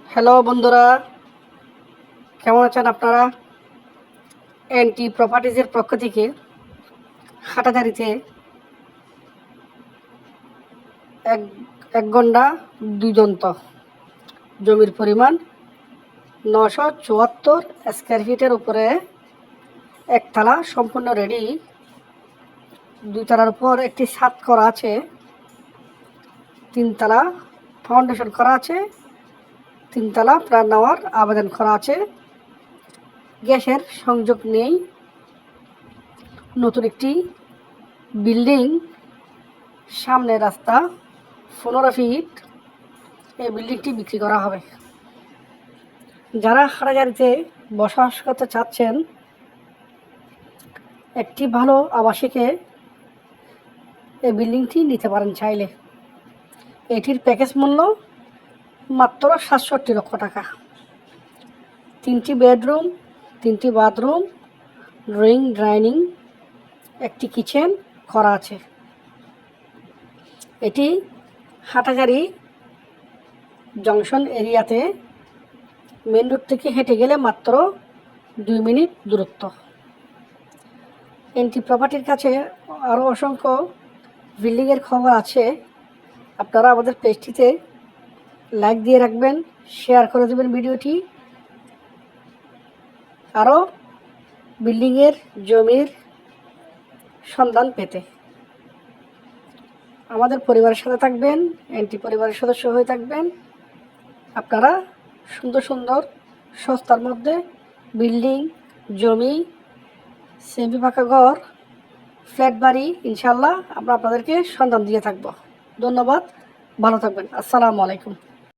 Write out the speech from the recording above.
Hello বন্ধুরা, কেমন আছেন আপনারা? এনটি প্রপার্টিজের পক্ষ থেকে হাটাজারিতে এক এক গন্ডা দুজন্ত জমির পরিমাণ 974 স্কোয়ার ফিটের উপরে একতলা সম্পূর্ণ রেডি। দুই তলার উপর একটি ছাদ করা আছে, 3 তলা ফাউন্ডেশন করা আছে, 3 তলা প্ল্যান নেওয়ার আবেদন করা আছে। গ্যাসের সংযোগ নেই। নতুন একটি বিল্ডিং, সামনে রাস্তা, 15 ফিট। এই বিল্ডিংটি বিক্রি করা হবে। যারা হাটাজারিতে বসবাস করতে চাচ্ছেন, একটি ভালো আবাসিকে এই বিল্ডিংটি নিতে পারেন চাইলে। এটির প্যাকেজ মূল্য মাত্র 67 লক্ষ টাকা। 3টি বেডরুম, 3টি বাথরুম, ড্রয়িং, ডাইনিং, একটি কিচেন করা আছে। এটি হাটাজারি জংশন এরিয়াতে, মেন রোড থেকে হেঁটে গেলে মাত্র 2 মিনিট দূরত্ব। এনটি প্রপার্টির কাছে আরও অসংখ্য বিল্ডিংয়ের খবর আছে। আপনারা আমাদের পেজটিতে লাইক দিয়ে রাখবেন, শেয়ার করে দেবেন ভিডিওটি। আরও বিল্ডিংয়ের জমির সন্ধান পেতে আমাদের পরিবারের সাথে থাকবেন, এনটি পরিবারের সদস্য হয়ে থাকবেন। আপনারা সুন্দর সুন্দর সস্তার মধ্যে বিল্ডিং, জমি, সেমি পাকা ঘর, ফ্ল্যাট বাড়ি ইনশাল্লাহ আমরা আপনাদেরকে সন্ধান দিয়ে থাকব। ধন্যবাদ, ভালো থাকবেন। আসসালামু আলাইকুম।